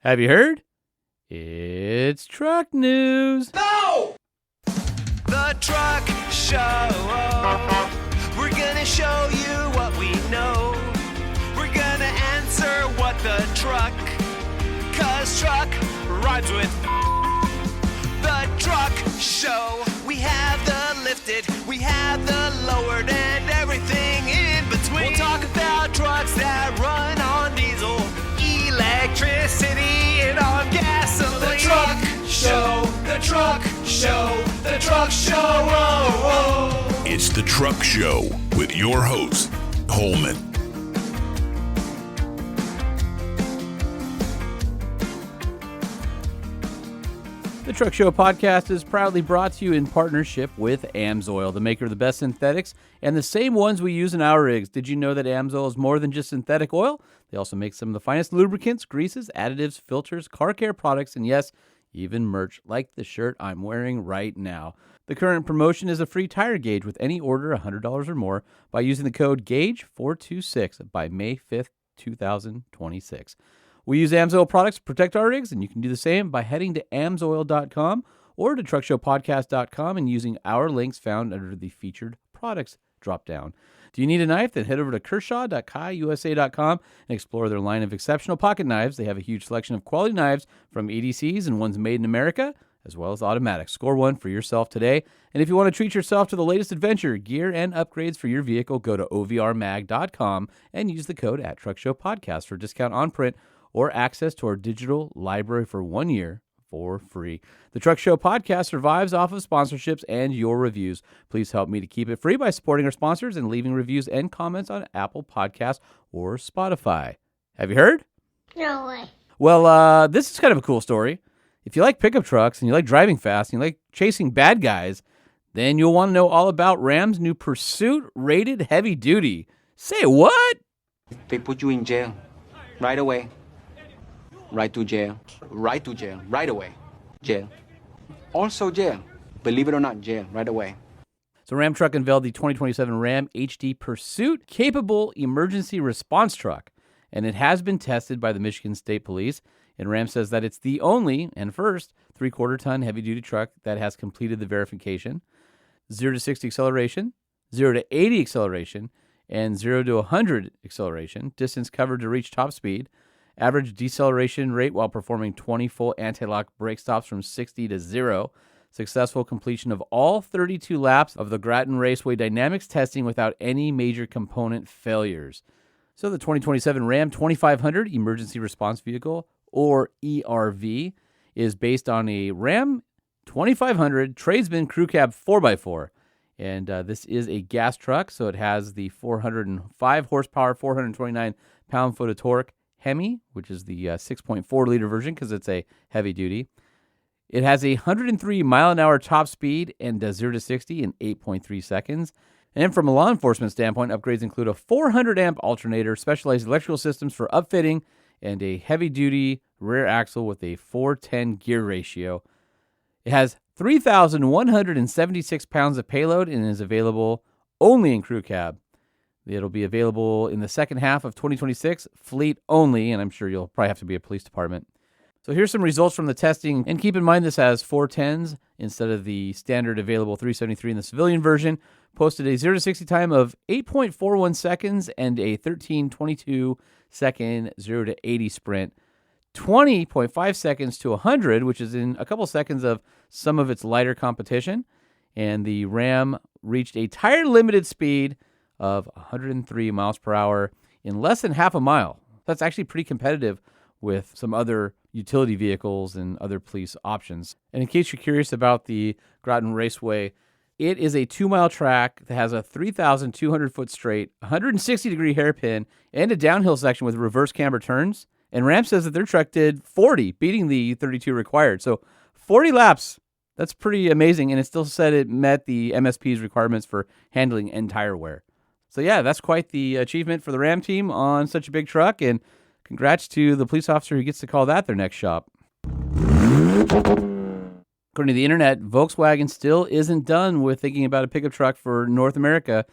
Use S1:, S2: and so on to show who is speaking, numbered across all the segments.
S1: Have you heard? It's truck news.
S2: No! The Truck Show. We're gonna show you what we know. We're gonna answer what the truck. 'Cause truck rhymes with the Truck Show. We have the lifted, we have the lowered, and everything in between. We'll talk about trucks that run on diesel, electricity, and on gasoline. The Truck Show, the Truck Show, the Truck Show. Oh, oh.
S3: It's the Truck Show with your host, Holman.
S1: The Truck Show podcast is proudly brought to you in partnership with AMSOIL, the maker of the best synthetics and the same ones we use in our rigs. Did you know that AMSOIL is more than just synthetic oil? They also make some of the finest lubricants, greases, additives, filters, car care products, and yes, even merch like the shirt I'm wearing right now. The current promotion is a free tire gauge with any order $100 or more by using the code GAUGE426 by May 5th, 2026. We use AMSOIL products to protect our rigs, and you can do the same by heading to amsoil.com or to truckshowpodcast.com and using our links found under the featured products drop-down. Do you need a knife? Then head over to kershaw.kaiusa.com and explore their line of exceptional pocket knives. They have a huge selection of quality knives from EDCs and ones made in America, as well as automatics. Score one for yourself today. And if you want to treat yourself to the latest adventure, gear, and upgrades for your vehicle, go to ovrmag.com and use the code @TruckShowPodcast for a discount on print or access to our digital library for 1 year for free. The Truck Show podcast survives off of sponsorships and your reviews. Please help me to keep it free by supporting our sponsors and leaving reviews and comments on Apple Podcasts or Spotify. Have you heard?
S4: No way.
S1: Well, this is kind of a cool story. If you like pickup trucks and you like driving fast and you like chasing bad guys, then you'll want to know all about Ram's new Pursuit rated heavy duty. Say what?
S5: They put you in jail right away. Right to jail. Right to jail. Right away. Jail. Also jail. Believe it or not, jail. Right away.
S1: So Ram Truck unveiled the 2027 Ram HD Pursuit capable emergency response truck, and it has been tested by the Michigan State Police. And Ram says that it's the only and first 3/4-ton heavy-duty truck that has completed the verification. 0 to 60 acceleration, 0 to 80 acceleration, and 0 to 100 acceleration. Distance covered to reach top speed. Average deceleration rate while performing 20 full anti-lock brake stops from 60 to 0. Successful completion of all 32 laps of the Grattan Raceway Dynamics testing without any major component failures. So the 2027 Ram 2500 Emergency Response Vehicle, or ERV, is based on a Ram 2500 Tradesman Crew Cab 4x4. And this is a gas truck, so it has the 405 horsepower, 429 pound-foot of torque Hemi, which is the 6.4-liter version because it's a heavy-duty. It has a 103 mile-an-hour top speed and does 0 to 60 in 8.3 seconds. And from a law enforcement standpoint, upgrades include a 400-amp alternator, specialized electrical systems for upfitting, and a heavy-duty rear axle with a 4:10 gear ratio. It has 3,176 pounds of payload and is available only in crew cab. It'll be available in the second half of 2026, fleet only, and I'm sure you'll probably have to be a police department. So here's some results from the testing, and keep in mind this has 410s instead of the standard available 373 in the civilian version. Posted a 0 to 60 time of 8.41 seconds and a 13.22 second 0 to 80 sprint. 20.5 seconds to 100, which is in a couple seconds of some of its lighter competition. And the Ram reached a tire-limited speed of 103 miles per hour in less than half a mile. That's actually pretty competitive with some other utility vehicles and other police options. And in case you're curious about the Grattan Raceway, it is a 2-mile track that has a 3,200-foot straight, 160-degree hairpin, and a downhill section with reverse camber turns. And Ram says that their truck did 40, beating the 32 required. So 40 laps. That's pretty amazing. And it still said it met the MSP's requirements for handling end tire wear. So yeah, that's quite the achievement for the Ram team on such a big truck, and congrats to the police officer who gets to call that their next shop. According to the internet, Volkswagen still isn't done with thinking about a pickup truck for North America.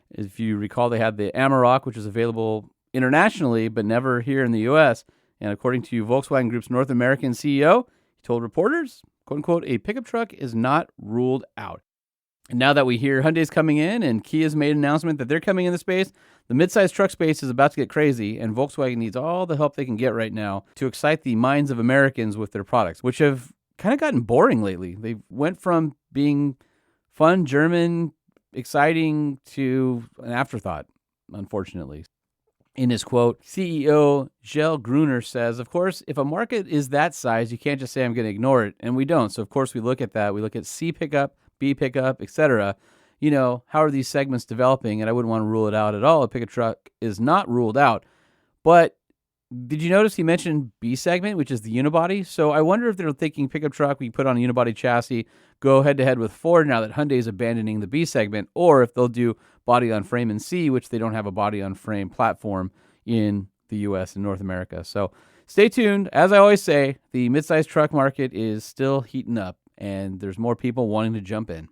S1: If you recall, they had the Amarok, which was available internationally, but never here in the U.S., And according to Volkswagen Group's North American CEO, he told reporters, quote unquote, a pickup truck is not ruled out. And now that we hear Hyundai's coming in and Kia's made an announcement that they're coming in the space, the midsize truck space is about to get crazy, and Volkswagen needs all the help they can get right now to excite the minds of Americans with their products, which have kind of gotten boring lately. They went from being fun, German, exciting to an afterthought, unfortunately. In his quote, CEO Gel Gruner says, of course, if a market is that size, you can't just say I'm going to ignore it. And we don't. So, of course, we look at that. We look at C pickup, B pickup, etc. How are these segments developing? And I wouldn't want to rule it out at all. A pickup truck is not ruled out. But did you notice he mentioned B segment, which is the unibody? So I wonder if they're thinking pickup truck, we put on a unibody chassis, go head-to-head with Ford now that Hyundai is abandoning the B segment, or if they'll do body-on-frame in C, which they don't have a body-on-frame platform in the U.S. and North America. So stay tuned. As I always say, the midsize truck market is still heating up, and there's more people wanting to jump in.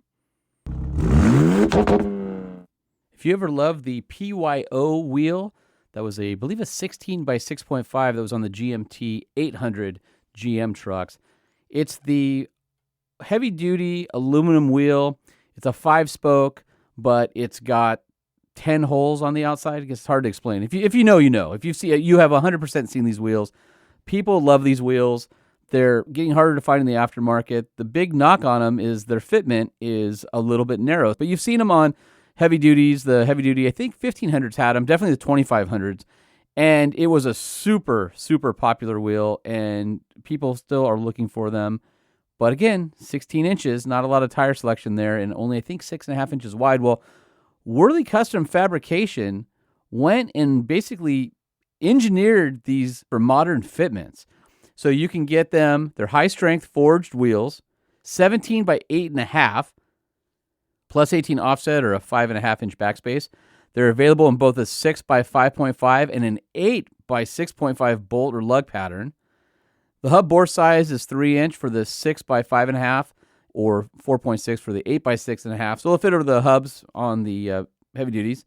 S1: If you ever loved the PYO wheel, that was I believe a 16 by 6.5 that was on the GMT 800 GM trucks. It's the heavy-duty aluminum wheel. It's a 5-spoke, but it's got 10 holes on the outside. It's hard to explain. If you know, you know. If you have 100% seen these wheels. People love these wheels. They're getting harder to find in the aftermarket. The big knock on them is their fitment is a little bit narrow. But you've seen them on heavy duties. The heavy duty, I think 1500s had them, definitely the 2500s. And it was a super, super popular wheel, and people still are looking for them. But again, 16 inches, not a lot of tire selection there, and only, I think, 6.5 inches wide. Well, Worley Custom Fabrication went and basically engineered these for modern fitments. So you can get them, they're high-strength forged wheels, 17 by 8.5, plus 18 offset or a 5.5-inch backspace. They're available in both a 6 by 5.5 and an 8 by 6.5 bolt or lug pattern. The hub bore size is 3-inch for the 6 by 5.5 or 4.6 for the 8 by 6.5. So they'll fit over the hubs on the heavy duties.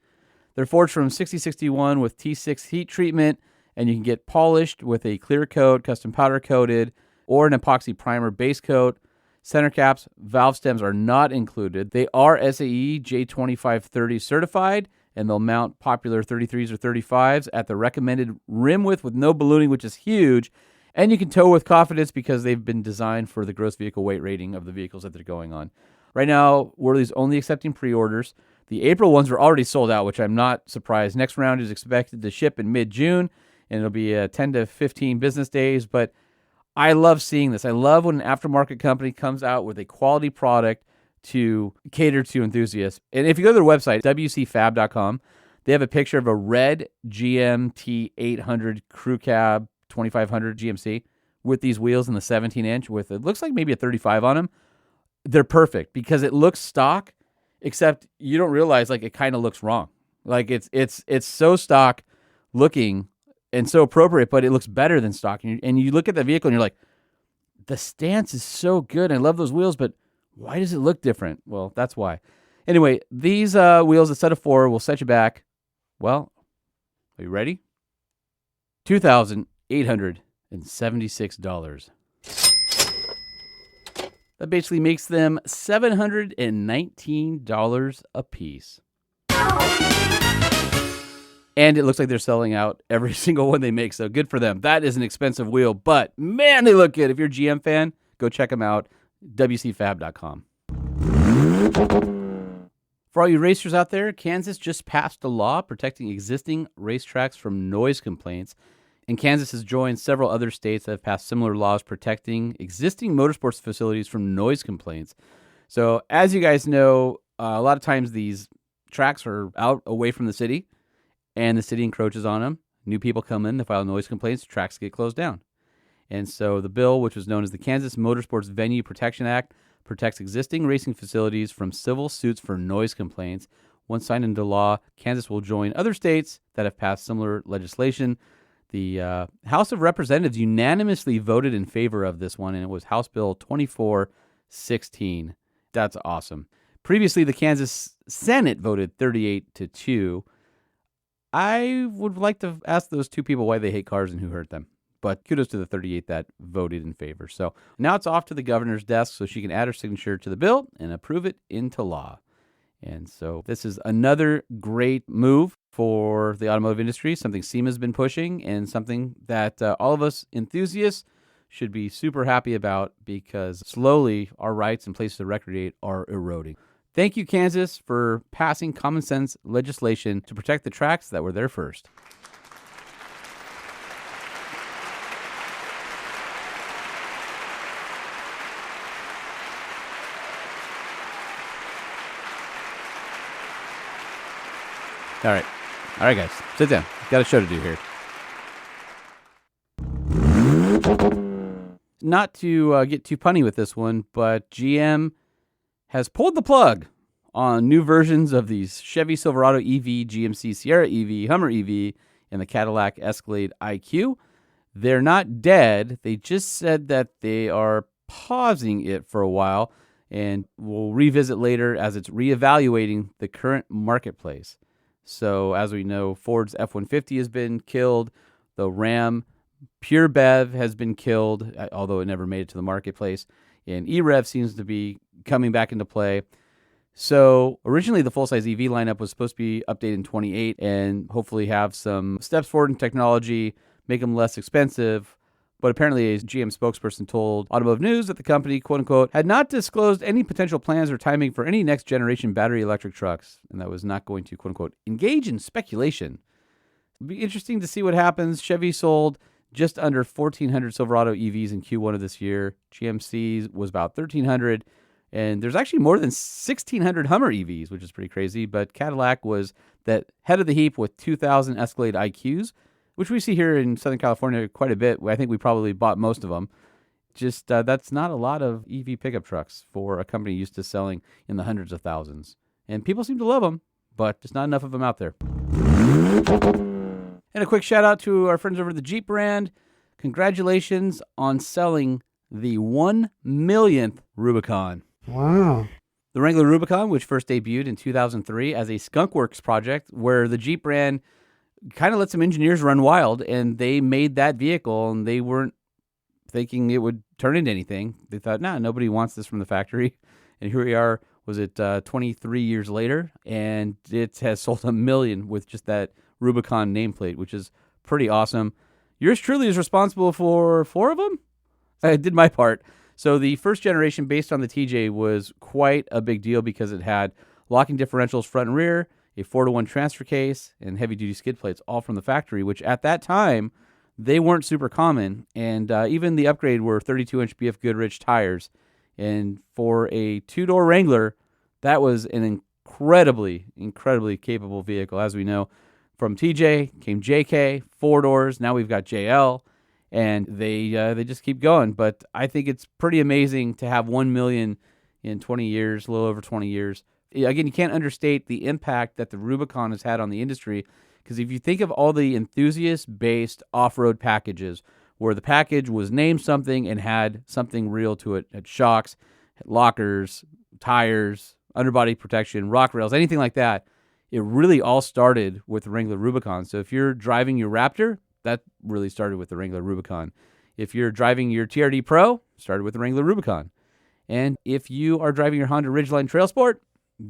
S1: They're forged from 6061 with T6 heat treatment, and you can get polished with a clear coat, custom powder coated, or an epoxy primer base coat. Center caps, valve stems are not included. They are SAE J2530 certified, and they'll mount popular 33s or 35s at the recommended rim width with no ballooning, which is huge. And you can tow with confidence because they've been designed for the gross vehicle weight rating of the vehicles that they're going on. Right now, Worley's only accepting pre-orders. The April ones are already sold out, which I'm not surprised. Next round is expected to ship in mid-June, and it'll be 10 to 15 business days. But I love seeing this. I love when an aftermarket company comes out with a quality product to cater to enthusiasts. And if you go to their website, wcfab.com, they have a picture of a red GMT 800 crew cab 2500 GMC with these wheels in the 17-inch with, it looks like maybe a 35 on them. They're perfect because it looks stock, except you don't realize like it kind of looks wrong. Like it's so stock looking and so appropriate, but it looks better than stock. And you look at the vehicle and you're like, the stance is so good. I love those wheels, but why does it look different? Well, that's why. Anyway, these wheels, a set of 4, will set you back. Well, are you ready? $2,876. That basically makes them $719 a piece. And it looks like they're selling out every single one they make, so good for them. That is an expensive wheel, but man, they look good. If you're a GM fan, go check them out, wcfab.com. For all you racers out there, Kansas just passed a law protecting existing racetracks from noise complaints. And Kansas has joined several other states that have passed similar laws protecting existing motorsports facilities from noise complaints. So as you guys know, a lot of times these tracks are out away from the city, and the city encroaches on them. New people come in to file noise complaints, tracks get closed down. And so the bill, which was known as the Kansas Motorsports Venue Protection Act, protects existing racing facilities from civil suits for noise complaints. Once signed into law, Kansas will join other states that have passed similar legislation. The House of Representatives unanimously voted in favor of this one, and it was House Bill 2416. That's awesome. Previously, the Kansas Senate voted 38-2. I would like to ask those two people why they hate cars and who hurt them. but kudos to the 38 that voted in favor. So now it's off to the governor's desk so she can add her signature to the bill and approve it into law. And so this is another great move for the automotive industry, something SEMA's been pushing and something that all of us enthusiasts should be super happy about, because slowly our rights and places to recreate are eroding. Thank you, Kansas, for passing common sense legislation to protect the tracks that were there first. All right, guys, sit down. Got a show to do here. Not to get too punny with this one, but GM has pulled the plug on new versions of these Chevy Silverado EV, GMC Sierra EV, Hummer EV, and the Cadillac Escalade IQ. They're not dead. They just said that they are pausing it for a while and will revisit later as it's reevaluating the current marketplace. So as we know, Ford's F-150 has been killed. The Ram Pure BEV has been killed, although it never made it to the marketplace. And E-Rev seems to be coming back into play. So originally the full-size EV lineup was supposed to be updated in 28 and hopefully have some steps forward in technology, make them less expensive. But apparently a GM spokesperson told Automotive News that the company, quote-unquote, had not disclosed any potential plans or timing for any next-generation battery electric trucks, and that was not going to, quote-unquote, engage in speculation. It'll be interesting to see what happens. Chevy sold just under 1,400 Silverado EVs in Q1 of this year. GMC was about 1,300. And there's actually more than 1,600 Hummer EVs, which is pretty crazy. But Cadillac was that head of the heap with 2,000 Escalade IQs, which we see here in Southern California quite a bit. I think we probably bought most of them. Just that's not a lot of EV pickup trucks for a company used to selling in the hundreds of thousands. And people seem to love them, but just not enough of them out there. And a quick shout out to our friends over at the Jeep brand. Congratulations on selling the 1 millionth Rubicon.
S4: Wow.
S1: The Wrangler Rubicon, which first debuted in 2003 as a skunkworks project, where the Jeep brand kind of let some engineers run wild, and they made that vehicle, and they weren't thinking it would turn into anything. They thought, nobody wants this from the factory. And here we are, 23 years later, and it has sold 1 million with just that Rubicon nameplate, which is pretty awesome. Yours truly is responsible for 4 of them? I did my part. So the first generation based on the TJ was quite a big deal because it had locking differentials front and rear, a 4-to-1 transfer case, and heavy-duty skid plates, all from the factory, which at that time, they weren't super common. And even the upgrade were 32-inch BF Goodrich tires. And for a 2-door Wrangler, that was an incredibly capable vehicle. As we know, from TJ came JK, 4 doors. Now we've got JL. And they just keep going. But I think it's pretty amazing to have 1 million in 20 years, a little over 20 years. Again, you can't understate the impact that the Rubicon has had on the industry, because if you think of all the enthusiast-based off-road packages where the package was named something and had something real to it, had shocks, had lockers, tires, underbody protection, rock rails, anything like that, it really all started with the Wrangler Rubicon. So if you're driving your Raptor, that really started with the Wrangler Rubicon. If you're driving your TRD Pro, started with the Wrangler Rubicon. And if you are driving your Honda Ridgeline Trail Sport,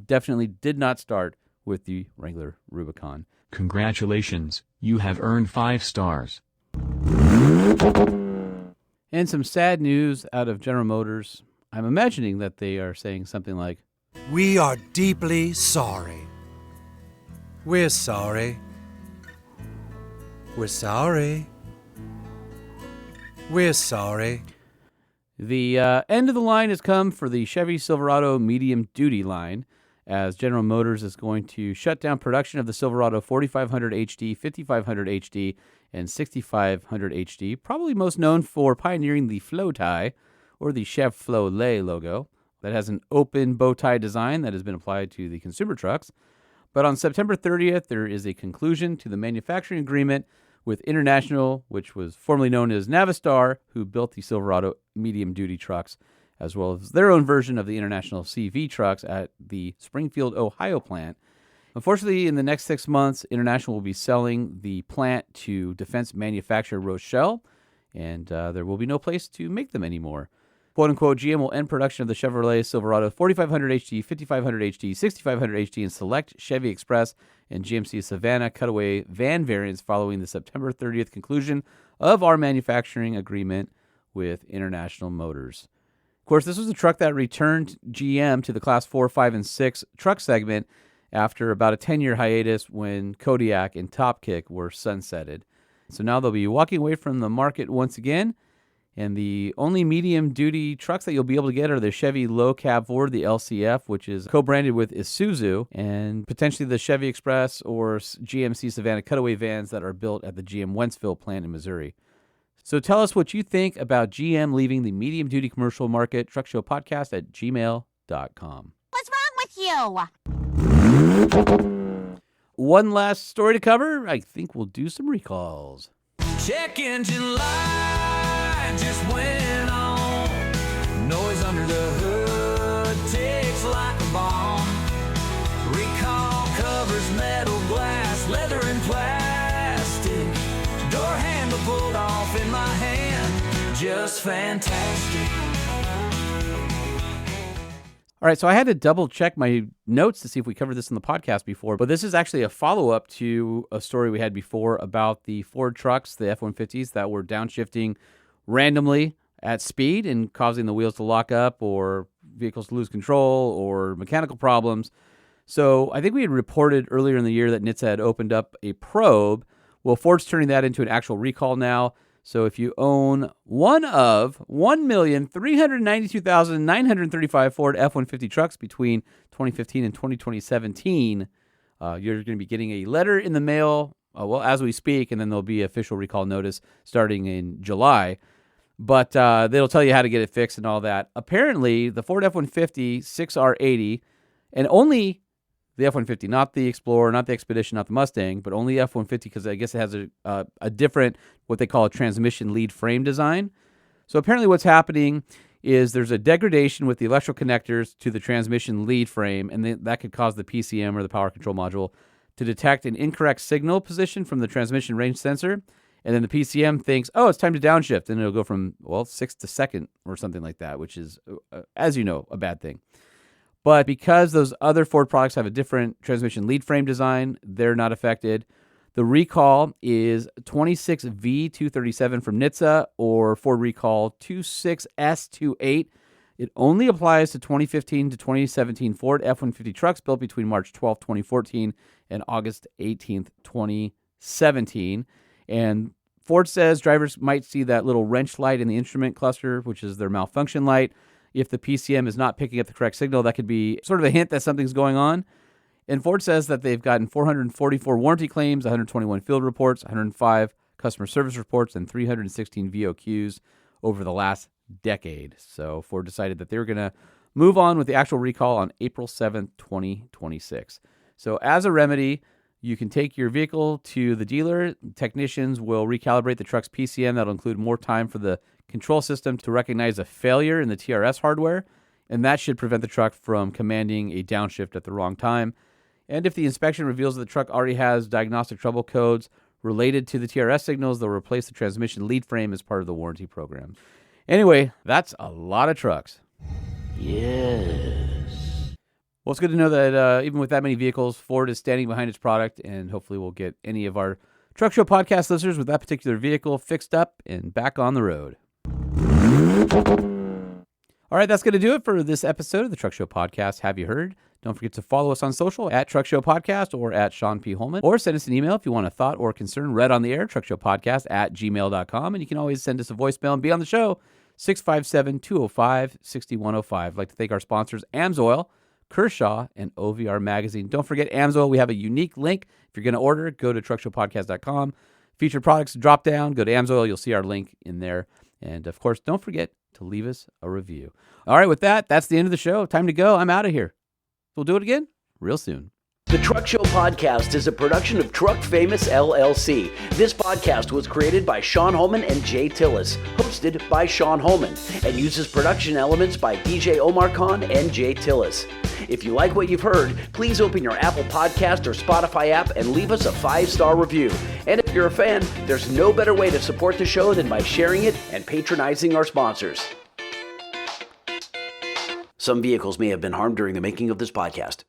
S1: definitely did not start with the Wrangler Rubicon.
S6: Congratulations, you have earned 5 stars.
S1: And some sad news out of General Motors. I'm imagining that they are saying something like,
S7: "We are deeply sorry. We're sorry. We're sorry. We're sorry."
S1: The end of the line has come for the Chevy Silverado medium-duty line, as General Motors is going to shut down production of the Silverado 4500 HD, 5500 HD, and 6500 HD, probably most known for pioneering the Flow Tie, or the Chevrolet logo, that has an open bow tie design that has been applied to the consumer trucks. But on September 30th, there is a conclusion to the manufacturing agreement with International, which was formerly known as Navistar, who built the Silverado medium-duty trucks, as well as their own version of the International CV trucks at the Springfield, Ohio plant. Unfortunately, in the next 6 months, International will be selling the plant to defense manufacturer Rochelle, and there will be no place to make them anymore. Quote unquote, GM will end production of the Chevrolet Silverado 4500 HD, 5500 HD, 6500 HD, and select Chevy Express and GMC Savannah cutaway van variants following the September 30th conclusion of our manufacturing agreement with International Motors. Of course, this was a truck that returned GM to the Class 4, 5, and 6 truck segment after about a 10-year hiatus when Kodiak and Top Kick were sunsetted. So now they'll be walking away from the market once again. And the only medium-duty trucks that you'll be able to get are the Chevy Low Cab Forward, the LCF, which is co-branded with Isuzu, and potentially the Chevy Express or GMC Savannah cutaway vans that are built at the GM Wentzville plant in Missouri. So tell us what you think about GM leaving the medium-duty commercial market. truckshowpodcast@gmail.com.
S4: What's wrong with you?
S1: One last story to cover. I think we'll do some recalls.
S2: Check engine light just went on. Noise under the hood ticks like a bomb. Recall covers metal, glass, leather, and plastic. Door handle pulled off in my hand. Just fantastic.
S1: All right, so I had to double check my notes to see if we covered this in the podcast before, but this is actually a follow-up to a story we had before about the Ford trucks, the F-150s, that were downshifting randomly at speed and causing the wheels to lock up or vehicles to lose control or mechanical problems. So I think we had reported earlier in the year that NHTSA had opened up a probe. Well, Ford's turning that into an actual recall now. So if you own one of 1,392,935 Ford F-150 trucks between 2015 and 2017, you're going to be getting a letter in the mail, as we speak, and then there'll be an official recall notice starting in July. But they'll tell you how to get it fixed and all that. Apparently, the Ford F-150 6R80, and only the F-150, not the Explorer, not the Expedition, not the Mustang, but only F-150 because I guess it has a different, what they call a transmission lead frame design. So apparently what's happening is there's a degradation with the electrical connectors to the transmission lead frame, and that could cause the PCM or the power control module to detect an incorrect signal position from the transmission range sensor. And then the PCM thinks, oh, it's time to downshift, and it'll go from, 6 to second or something like that, which is, as you know, a bad thing. But because those other Ford products have a different transmission lead frame design, they're not affected. The recall is 26V237 from NHTSA or Ford Recall 26S28. It only applies to 2015 to 2017 Ford F-150 trucks built between March 12, 2014 and August 18, 2017. And Ford says drivers might see that little wrench light in the instrument cluster, which is their malfunction light. If the PCM is not picking up the correct signal, that could be sort of a hint that something's going on. And Ford says that they've gotten 444 warranty claims, 121 field reports, 105 customer service reports, and 316 VOQs over the last decade. So Ford decided that they were going to move on with the actual recall on April 7th, 2026. So as a remedy, you can take your vehicle to the dealer. Technicians will recalibrate the truck's PCM. That'll include more time for the control system to recognize a failure in the TRS hardware, and that should prevent the truck from commanding a downshift at the wrong time. And if the inspection reveals that the truck already has diagnostic trouble codes related to the TRS signals, they'll replace the transmission lead frame as part of the warranty program. Anyway, that's a lot of trucks. Yes. Well, it's good to know that even with that many vehicles, Ford is standing behind its product, and hopefully we'll get any of our Truck Show podcast listeners with that particular vehicle fixed up and back on the road. All right, that's going to do it for this episode of the Truck Show Podcast. Have you heard? Don't forget to follow us on social at Truck Show Podcast or at Sean P. Holman, or send us an email if you want a thought or concern read on the air, truckshowpodcast@gmail.com. And you can always send us a voicemail and be on the show, 657-205-6105. I'd like to thank our sponsors, AMSOIL, Kershaw, and OVR Magazine. Don't forget AMSOIL. We have a unique link. If you're going to order, go to truckshowpodcast.com. Featured products drop down. Go to AMSOIL. You'll see our link in there. And, of course, don't forget to leave us a review. All right, with that, that's the end of the show. Time to go. I'm out of here. We'll do it again real soon.
S8: The Truck Show podcast is a production of Truck Famous LLC. This podcast was created by Sean Holman and Jay Tillis, hosted by Sean Holman, and uses production elements by DJ Omar Khan and Jay Tillis. If you like what you've heard, please open your Apple Podcast or Spotify app and leave us a 5-star review. And if you're a fan, there's no better way to support the show than by sharing it and patronizing our sponsors. Some vehicles may have been harmed during the making of this podcast.